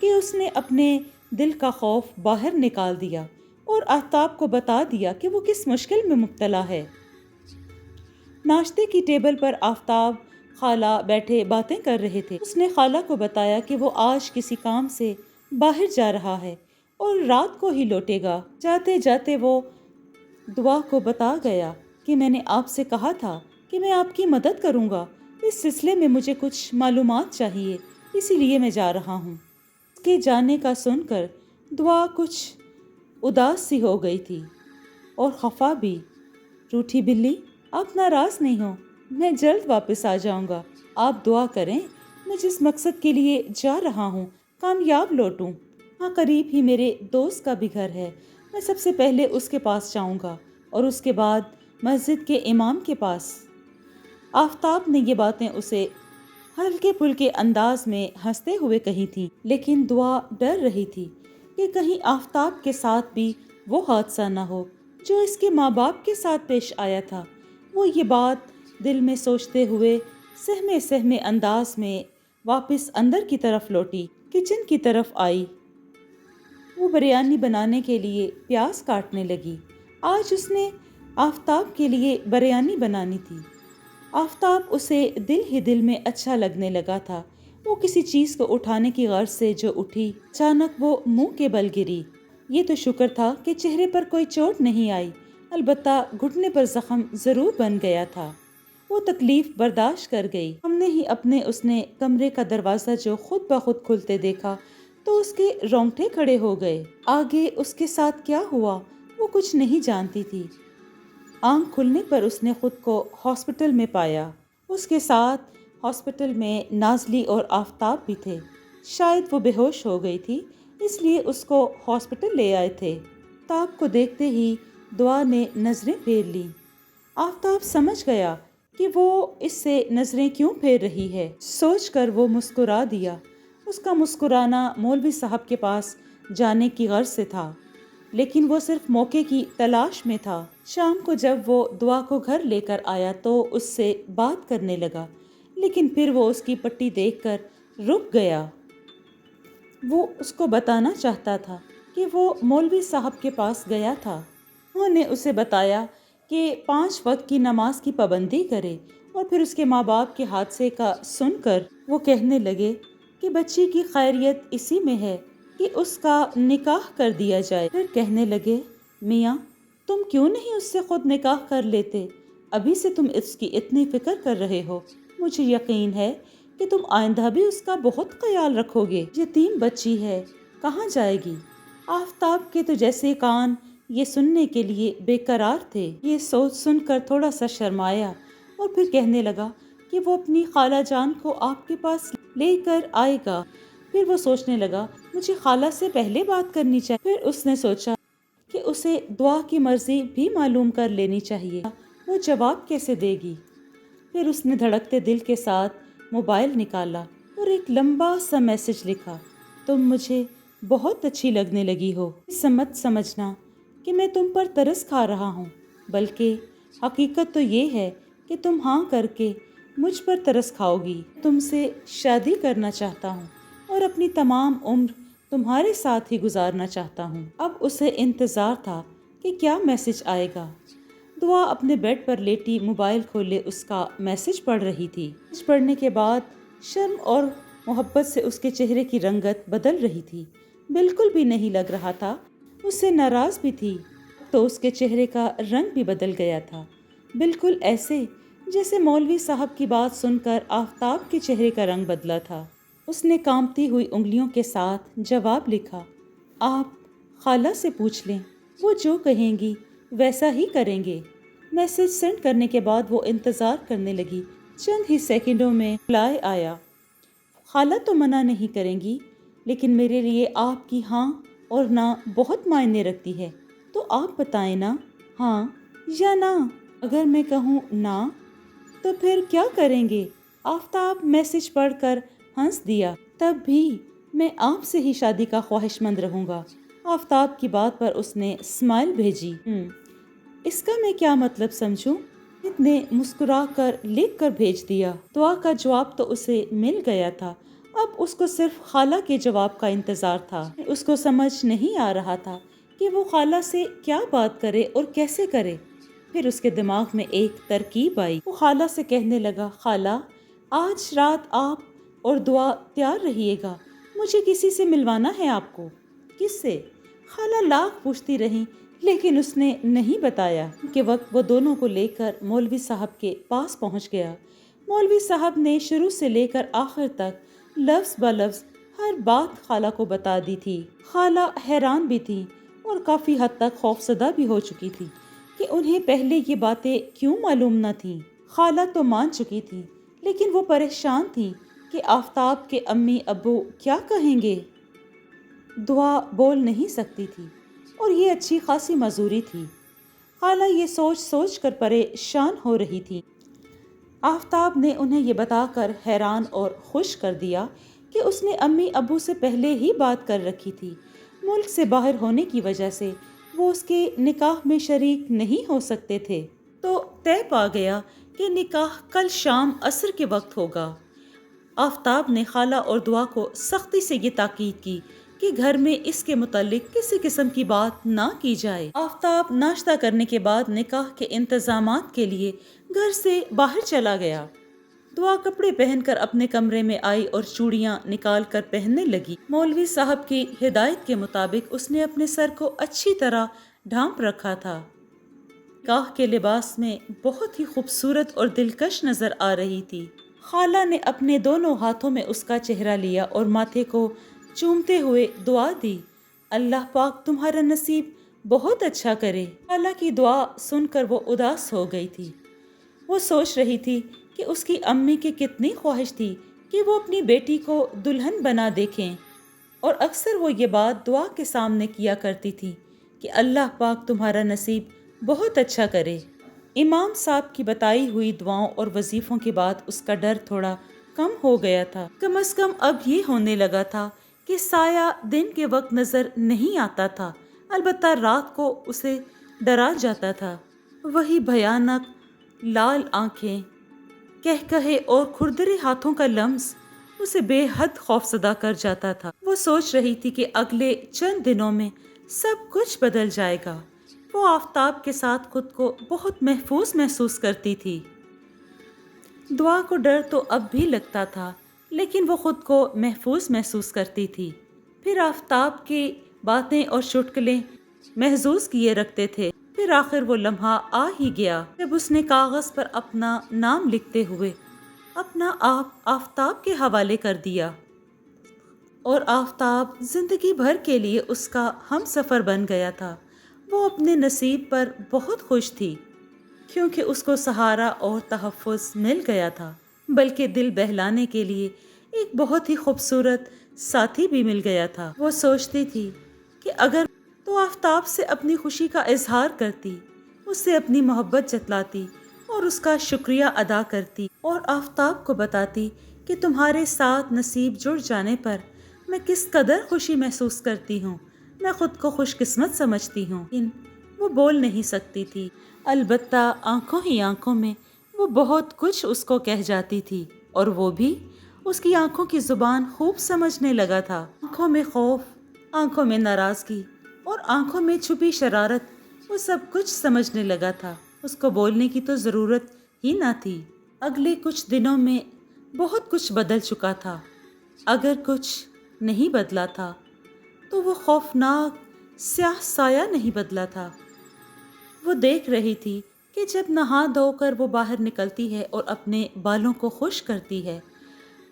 کہ اس نے اپنے دل کا خوف باہر نکال دیا اور آفتاب کو بتا دیا کہ وہ کس مشکل میں مبتلا ہے۔ ناشتے کی ٹیبل پر آفتاب خالہ بیٹھے باتیں کر رہے تھے۔ اس نے خالہ کو بتایا کہ وہ آج کسی کام سے باہر جا رہا ہے اور رات کو ہی لوٹے گا۔ جاتے جاتے وہ دعا کو بتا گیا کہ میں نے آپ سے کہا تھا کہ میں آپ کی مدد کروں گا، اس سلسلے میں مجھے کچھ معلومات چاہیے، اسی لیے میں جا رہا ہوں۔ اس کے جانے کا سن کر دعا کچھ اداس سی ہو گئی تھی اور خفا بھی۔ روٹھی بلی، آپ ناراض نہیں ہو، میں جلد واپس آ جاؤں گا۔ آپ دعا کریں میں جس مقصد کے لیے جا رہا ہوں کامیاب لوٹوں۔ ہاں قریب ہی میرے دوست کا بھی گھر ہے، میں سب سے پہلے اس کے پاس جاؤں گا اور اس کے بعد مسجد کے امام کے پاس۔ آفتاب نے یہ باتیں اسے ہلکے پھلکے انداز میں ہنستے ہوئے کہی تھیں، لیکن دعا ڈر رہی تھی کہ کہیں آفتاب کے ساتھ بھی وہ حادثہ نہ ہو جو اس کے ماں باپ کے ساتھ پیش آیا تھا۔ وہ یہ بات دل میں سوچتے ہوئے سہمے سہمے انداز میں واپس اندر کی طرف لوٹی، کچن کی طرف آئی۔ وہ بریانی بنانے کے لیے پیاز کاٹنے لگی۔ آج اس نے آفتاب کے لیے بریانی بنانی تھی۔ آفتاب اسے دل ہی دل میں اچھا لگنے لگا تھا۔ وہ کسی چیز کو اٹھانے کی غرض سے جو اٹھی، اچانک وہ منہ کے بل گری۔ یہ تو شکر تھا کہ چہرے پر کوئی چوٹ نہیں آئی، البتہ گھٹنے پر زخم ضرور بن گیا تھا۔ وہ تکلیف برداشت کر گئی۔ ہم نے ہی اس نے کمرے کا دروازہ جو خود بخود کھلتے دیکھا تو اس کے رونگٹے کھڑے ہو گئے۔ آگے اس کے ساتھ کیا ہوا وہ کچھ نہیں جانتی تھی۔ آنکھ کھلنے پر اس نے خود کو ہاسپٹل میں پایا۔ اس کے ساتھ ہاسپٹل میں نازلی اور آفتاب بھی تھے۔ شاید وہ بے ہوش ہو گئی تھی، اس لیے اس کو ہاسپٹل لے آئے تھے۔ آفتاب کو دیکھتے ہی دعا نے نظریں پھیر لیں۔ آفتاب سمجھ گیا کہ وہ اس سے نظریں کیوں پھیر رہی ہے۔ سوچ کر وہ مسکرا دیا۔ اس کا مسکرانا مولوی صاحب کے پاس جانے کی غرض سے تھا، لیکن وہ صرف موقع کی تلاش میں تھا۔ شام کو جب وہ دعا کو گھر لے کر آیا تو اس سے بات کرنے لگا، لیکن پھر وہ اس کی پٹی دیکھ کر رک گیا۔ وہ اس کو بتانا چاہتا تھا کہ وہ مولوی صاحب کے پاس گیا تھا۔ انہوں نے اسے بتایا کہ 5 وقت کی نماز کی پابندی کرے، اور پھر اس کے ماں باپ کے حادثے کا سن کر وہ کہنے لگے کہ بچی کی خیریت اسی میں ہے کہ اس کا نکاح کر دیا جائے۔ پھر کہنے لگے، میاں تم کیوں نہیں اس سے خود نکاح کر لیتے؟ ابھی سے تم اس کی اتنی فکر کر رہے ہو، مجھے یقین ہے کہ تم آئندہ بھی اس کا بہت خیال رکھو گے۔ یتیم بچی ہے، کہاں جائے گی؟ آفتاب کے تو جیسے کان یہ سننے کے لیے بے قرار تھے۔ یہ سوچ سن کر تھوڑا سا شرمایا اور پھر کہنے لگا کہ وہ اپنی خالہ جان کو آپ کے پاس لے کر آئے گا۔ پھر وہ سوچنے لگا، مجھے خالہ سے پہلے بات کرنی چاہیے۔ پھر اس نے سوچا کہ اسے دعا کی مرضی بھی معلوم کر لینی چاہیے، وہ جواب کیسے دے گی۔ پھر اس نے دھڑکتے دل کے ساتھ موبائل نکالا اور ایک لمبا سا میسج لکھا، تم مجھے بہت اچھی لگنے لگی ہو۔ مت سمجھنا کہ میں تم پر ترس کھا رہا ہوں، بلکہ حقیقت تو یہ ہے کہ تم ہاں کر کے مجھ پر ترس کھاؤ گی۔ تم سے شادی کرنا چاہتا ہوں اور اپنی تمام عمر تمہارے ساتھ ہی گزارنا چاہتا ہوں۔ اب اسے انتظار تھا کہ کیا میسج آئے گا۔ دعا اپنے بیڈ پر لیٹی موبائل کھولے اس کا میسج پڑھ رہی تھی۔ میسج پڑھنے کے بعد شرم اور محبت سے اس کے چہرے کی رنگت بدل رہی تھی۔ بالکل بھی نہیں لگ رہا تھا اس سے ناراض بھی تھی، تو اس کے چہرے کا رنگ بھی بدل گیا تھا، بالکل ایسے جیسے مولوی صاحب کی بات سن کر آفتاب کے چہرے کا رنگ بدلا تھا۔ اس نے کانپتی ہوئی انگلیوں کے ساتھ جواب لکھا، آپ خالہ سے پوچھ لیں وہ جو کہیں گی ویسا ہی کریں گے۔ میسج سینڈ کرنے کے بعد وہ انتظار کرنے لگی۔ چند ہی سیکنڈوں میں رپلائی آیا، خالہ تو منع نہیں کریں گی، لیکن میرے لیے آپ کی ہاں اور نہ بہت معنی رکھتی ہے، تو آپ بتائیں نا، ہاں یا نہ؟ اگر میں کہوں نہ تو پھر کیا کریں گے؟ آفتاب میسج پڑھ کر ہنس دیا، تب بھی میں آپ سے ہی شادی کا خواہش مند رہوں گا۔ آفتاب کی بات پر اس نے اسمائل بھیجی۔ اس کا میں کیا مطلب سمجھوں؟ نے مسکرا کر لکھ کر بھیج دیا۔ دعا کا جواب تو اسے مل گیا تھا، اب اس کو صرف خالہ کے جواب کا انتظار تھا۔ اس کو سمجھ نہیں آ رہا تھا کہ وہ خالہ سے کیا بات کرے اور کیسے کرے۔ پھر اس کے دماغ میں ایک ترکیب آئی۔ وہ خالہ سے کہنے لگا، خالہ آج رات آپ اور دعا تیار رہیے گا، مجھے کسی سے ملوانا ہے آپ کو۔ کس سے؟ خالہ لاکھ پوچھتی رہی لیکن اس نے نہیں بتایا کہ وقت وہ دونوں کو لے کر مولوی صاحب کے پاس پہنچ گیا۔ مولوی صاحب نے شروع سے لے کر آخر تک لفظ بلفظ ہر بات خالہ کو بتا دی تھی۔ خالہ حیران بھی تھی اور کافی حد تک خوفزدہ بھی ہو چکی تھی کہ انہیں پہلے یہ باتیں کیوں معلوم نہ تھیں۔ خالہ تو مان چکی تھی لیکن وہ پریشان تھی کہ آفتاب کے امی ابو کیا کہیں گے۔ دعا بول نہیں سکتی تھی اور یہ اچھی خاصی معذوری تھی۔ خالہ یہ سوچ سوچ کر پریشان ہو رہی تھی۔ آفتاب نے انہیں یہ بتا کر حیران اور خوش کر دیا کہ اس نے امی ابو سے پہلے ہی بات کر رکھی تھی۔ ملک سے باہر ہونے کی وجہ سے وہ اس کے نکاح میں شریک نہیں ہو سکتے تھے، تو طے پا گیا کہ نکاح کل شام عصر کے وقت ہوگا۔ آفتاب نے خالہ اور دعا کو سختی سے یہ تاکید کی کہ گھر میں اس کے متعلق کسی قسم کی بات نہ کی جائے۔ آفتاب ناشتہ کرنے کے بعد نکاح کے انتظامات کے لیے گھر سے باہر چلا گیا۔ دعا کپڑے پہن کر اپنے کمرے میں آئی اور چوڑیاں نکال کر پہننے لگی۔ مولوی صاحب کی ہدایت کے مطابق اس نے اپنے سر کو اچھی طرح ڈھانپ رکھا تھا۔ نکاح کے لباس میں بہت ہی خوبصورت اور دلکش نظر آ رہی تھی۔ خالہ نے اپنے دونوں ہاتھوں میں اس کا چہرہ لیا اور ماتھے کو چومتے ہوئے دعا دی، اللہ پاک تمہارا نصیب بہت اچھا کرے۔ خالہ کی دعا سن کر وہ اداس ہو گئی تھی۔ وہ سوچ رہی تھی کہ اس کی امی کی کتنی خواہش تھی کہ وہ اپنی بیٹی کو دلہن بنا دیکھیں، اور اکثر وہ یہ بات دعا کے سامنے کیا کرتی تھی کہ اللہ پاک تمہارا نصیب بہت اچھا کرے۔ امام صاحب کی بتائی ہوئی دعاؤں اور وظیفوں کے بعد اس کا ڈر تھوڑا کم ہو گیا تھا۔ کم از کم اب یہ ہونے لگا تھا کہ سایہ دن کے وقت نظر نہیں آتا تھا، البتہ رات کو اسے ڈرا جاتا تھا۔ وہی بھیانک لال آنکھیں، کہکہے اور کھردرے ہاتھوں کا لمس اسے بے حد خوفزدہ کر جاتا تھا۔ وہ سوچ رہی تھی کہ اگلے چند دنوں میں سب کچھ بدل جائے گا۔ وہ آفتاب کے ساتھ خود کو بہت محفوظ محسوس کرتی تھی۔ دعا کو ڈر تو اب بھی لگتا تھا لیکن وہ خود کو محفوظ محسوس کرتی تھی۔ پھر آفتاب کی باتیں اور چٹکلے محظوظ کیے رکھتے تھے۔ پھر آخر وہ لمحہ آ ہی گیا جب اس نے کاغذ پر اپنا نام لکھتے ہوئے اپنا آپ آفتاب کے حوالے کر دیا، اور آفتاب زندگی بھر کے لیے اس کا ہم سفر بن گیا تھا۔ وہ اپنے نصیب پر بہت خوش تھی کیونکہ اس کو سہارا اور تحفظ مل گیا تھا، بلکہ دل بہلانے کے لیے ایک بہت ہی خوبصورت ساتھی بھی مل گیا تھا۔ وہ سوچتی تھی کہ اگر تو آفتاب سے اپنی خوشی کا اظہار کرتی، اس سے اپنی محبت جتلاتی اور اس کا شکریہ ادا کرتی، اور آفتاب کو بتاتی کہ تمہارے ساتھ نصیب جڑ جانے پر میں کس قدر خوشی محسوس کرتی ہوں، میں خود کو خوش قسمت سمجھتی ہوں۔ لیکن وہ بول نہیں سکتی تھی، البتہ آنکھوں ہی آنکھوں میں وہ بہت کچھ اس کو کہہ جاتی تھی، اور وہ بھی اس کی آنکھوں کی زبان خوب سمجھنے لگا تھا۔ آنکھوں میں خوف، آنکھوں میں ناراضگی اور آنکھوں میں چھپی شرارت، وہ سب کچھ سمجھنے لگا تھا۔ اس کو بولنے کی تو ضرورت ہی نہ تھی۔ اگلے کچھ دنوں میں بہت کچھ بدل چکا تھا۔ اگر کچھ نہیں بدلا تھا تو وہ خوفناک سیاہ سایہ نہیں بدلا تھا۔ وہ دیکھ رہی تھی کہ جب نہا دھو کر وہ باہر نکلتی ہے اور اپنے بالوں کو خشک کرتی ہے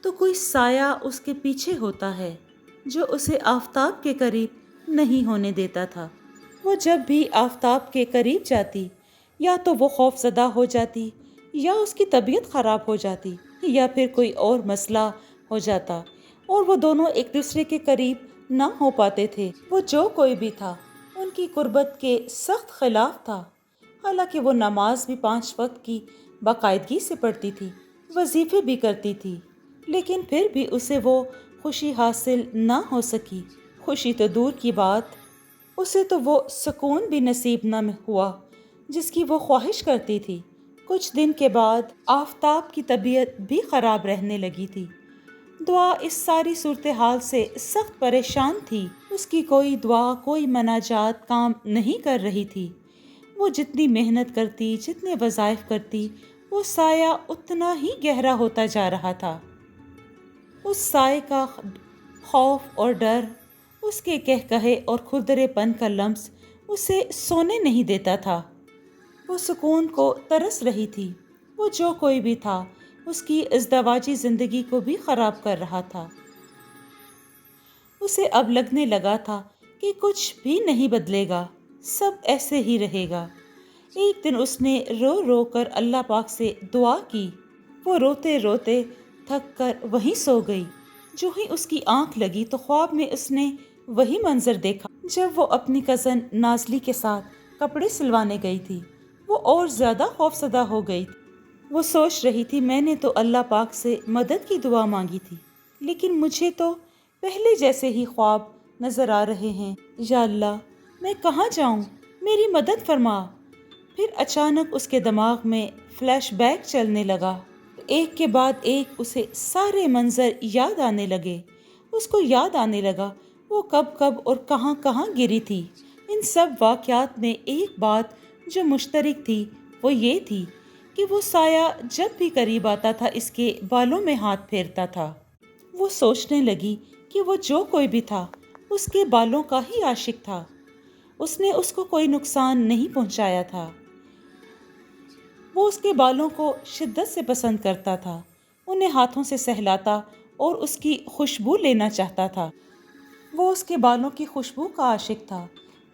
تو کوئی سایہ اس کے پیچھے ہوتا ہے جو اسے آفتاب کے قریب نہیں ہونے دیتا تھا۔ وہ جب بھی آفتاب کے قریب جاتی یا تو وہ خوف زدہ ہو جاتی یا اس کی طبیعت خراب ہو جاتی یا پھر کوئی اور مسئلہ ہو جاتا اور وہ دونوں ایک دوسرے کے قریب نہ ہو پاتے تھے۔ وہ جو کوئی بھی تھا ان کی قربت کے سخت خلاف تھا، حالانکہ وہ نماز بھی 5 وقت کی باقاعدگی سے پڑھتی تھی، وظیفے بھی کرتی تھی، لیکن پھر بھی اسے وہ خوشی حاصل نہ ہو سکی۔ خوشی تو دور کی بات، اسے تو وہ سکون بھی نصیب نہ ہوا جس کی وہ خواہش کرتی تھی۔ کچھ دن کے بعد آفتاب کی طبیعت بھی خراب رہنے لگی تھی۔ دعا اس ساری صورتحال سے سخت پریشان تھی۔ اس کی کوئی دعا، کوئی مناجات کام نہیں کر رہی تھی۔ وہ جتنی محنت کرتی، جتنے وظائف کرتی، وہ سایہ اتنا ہی گہرا ہوتا جا رہا تھا۔ اس سائے کا خوف اور ڈر، اس کے کہکہے اور کھردرے پن کا لمس اسے سونے نہیں دیتا تھا۔ وہ سکون کو ترس رہی تھی۔ وہ جو کوئی بھی تھا اس کی ازدواجی زندگی کو بھی خراب کر رہا تھا۔ اسے اب لگنے لگا تھا کہ کچھ بھی نہیں بدلے گا، سب ایسے ہی رہے گا۔ ایک دن اس نے رو رو کر اللہ پاک سے دعا کی۔ وہ روتے روتے تھک کر وہیں سو گئی۔ جو ہی اس کی آنکھ لگی تو خواب میں اس نے وہی منظر دیکھا جب وہ اپنی کزن نازلی کے ساتھ کپڑے سلوانے گئی تھی۔ وہ اور زیادہ خوفزدہ ہو گئی تھی۔ وہ سوچ رہی تھی، میں نے تو اللہ پاک سے مدد کی دعا مانگی تھی، لیکن مجھے تو پہلے جیسے ہی خواب نظر آ رہے ہیں۔ یا اللہ، میں کہاں جاؤں؟ میری مدد فرما۔ پھر اچانک اس کے دماغ میں فلیش بیک چلنے لگا۔ ایک کے بعد ایک اسے سارے منظر یاد آنے لگے۔ اس کو یاد آنے لگا وہ کب کب اور کہاں کہاں گری تھی۔ ان سب واقعات میں ایک بات جو مشترک تھی وہ یہ تھی کہ وہ سایہ جب بھی قریب آتا تھا اس کے بالوں میں ہاتھ پھیرتا تھا۔ وہ سوچنے لگی کہ وہ جو کوئی بھی تھا اس کے بالوں کا ہی عاشق تھا۔ اس نے اس کو کوئی نقصان نہیں پہنچایا تھا۔ وہ اس کے بالوں کو شدت سے پسند کرتا تھا، انہیں ہاتھوں سے سہلاتا اور اس کی خوشبو لینا چاہتا تھا۔ وہ اس کے بالوں کی خوشبو کا عاشق تھا۔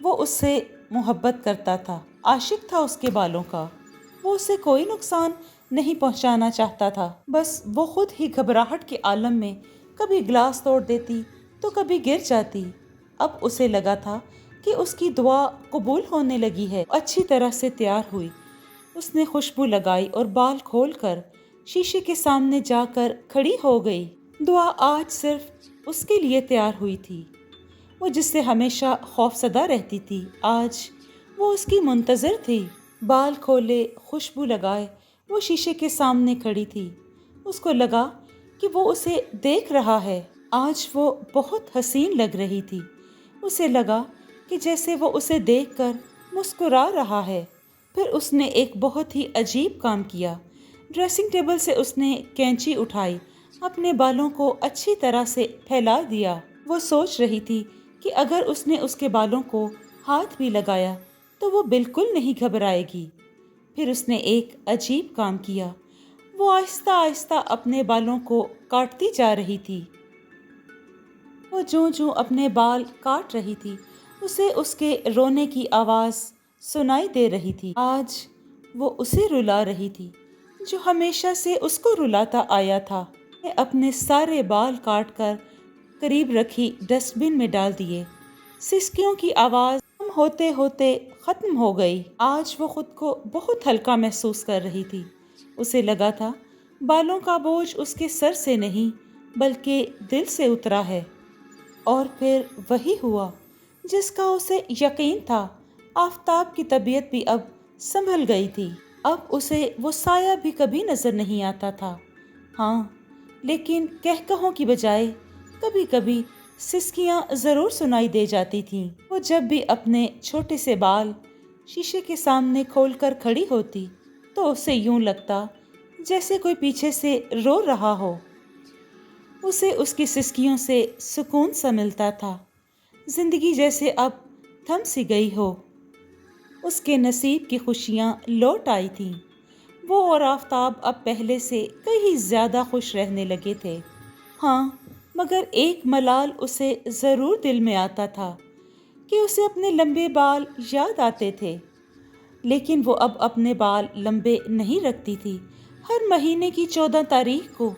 وہ اس سے محبت کرتا تھا، عاشق تھا اس کے بالوں کا۔ وہ اسے کوئی نقصان نہیں پہنچانا چاہتا تھا، بس وہ خود ہی گھبراہٹ کے عالم میں کبھی گلاس توڑ دیتی تو کبھی گر جاتی۔ اب اسے لگا تھا کہ اس کی دعا قبول ہونے لگی ہے۔ اچھی طرح سے تیار ہوئی، اس نے خوشبو لگائی اور بال کھول کر شیشے کے سامنے جا کر کھڑی ہو گئی۔ دعا آج صرف اس کے لیے تیار ہوئی تھی، وہ جس سے ہمیشہ خوفزدہ رہتی تھی۔ آج وہ اس کی منتظر تھی۔ بال کھولے، خوشبو لگائے، وہ شیشے کے سامنے کھڑی تھی۔ اس کو لگا کہ وہ اسے دیکھ رہا ہے۔ آج وہ بہت حسین لگ رہی تھی۔ اسے لگا کہ جیسے وہ اسے دیکھ کر مسکرا رہا ہے۔ پھر اس نے ایک بہت ہی عجیب کام کیا۔ ڈریسنگ ٹیبل سے اس نے کینچی اٹھائی، اپنے بالوں کو اچھی طرح سے پھیلا دیا۔ وہ سوچ رہی تھی کہ اگر اس نے اس کے بالوں کو ہاتھ بھی لگایا تو وہ بالکل نہیں گھبرائے گی۔ پھر اس نے ایک عجیب کام کیا۔ وہ آہستہ آہستہ اپنے بالوں کو کاٹتی جا رہی تھی۔ وہ جوں اپنے بال کاٹ رہی تھی اسے اس کے رونے کی آواز سنائی دے رہی تھی۔ آج وہ اسے رلا رہی تھی جو ہمیشہ سے اس کو رلاتا آیا تھا۔ میں اپنے سارے بال کاٹ کر قریب رکھی ڈسٹ بن میں ڈال دیے۔ سسکیوں کی آواز کم ہوتے ہوتے ختم ہو گئی۔ آج وہ خود کو بہت ہلکا محسوس کر رہی تھی۔ اسے لگا تھا بالوں کا بوجھ اس کے سر سے نہیں بلکہ دل سے اترا ہے۔ اور پھر وہی ہوا جس کا اسے یقین تھا۔ آفتاب کی طبیعت بھی اب سنبھل گئی تھی۔ اب اسے وہ سایہ بھی کبھی نظر نہیں آتا تھا۔ ہاں، لیکن کہکہوں کی بجائے کبھی کبھی سسکیاں ضرور سنائی دے جاتی تھیں۔ وہ جب بھی اپنے چھوٹے سے بال شیشے کے سامنے کھول کر کھڑی ہوتی تو اسے یوں لگتا جیسے کوئی پیچھے سے رو رہا ہو۔ اسے اس کی سسکیوں سے سکون سا ملتا تھا، زندگی جیسے اب تھم سی گئی ہو۔ اس کے نصیب کی خوشیاں لوٹ آئی تھیں۔ وہ اور آفتاب اب پہلے سے کہیں زیادہ خوش رہنے لگے تھے۔ ہاں، مگر ایک ملال اسے ضرور دل میں آتا تھا کہ اسے اپنے لمبے بال یاد آتے تھے، لیکن وہ اب اپنے بال لمبے نہیں رکھتی تھی۔ ہر مہینے کی 14 تاریخ کو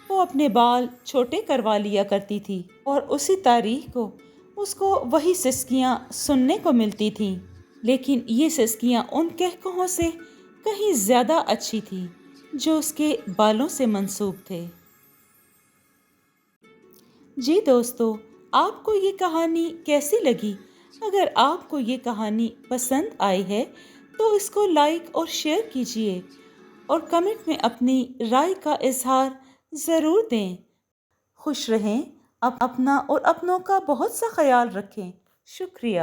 وہ اپنے بال چھوٹے کروا لیا کرتی تھی، اور اسی تاریخ کو اس کو وہی سسکیاں سننے کو ملتی تھیں، لیکن یہ سسکیاں ان کہکہوں سے کہیں زیادہ اچھی تھیں جو اس کے بالوں سے منسوب تھے۔ جی دوستو، آپ کو یہ کہانی کیسی لگی؟ اگر آپ کو یہ کہانی پسند آئی ہے تو اس کو لائک اور شیئر کیجیے، اور کمنٹ میں اپنی رائے کا اظہار ضرور دیں۔ خوش رہیں، اپنا اور اپنوں کا بہت سا خیال رکھیں۔ شکریہ۔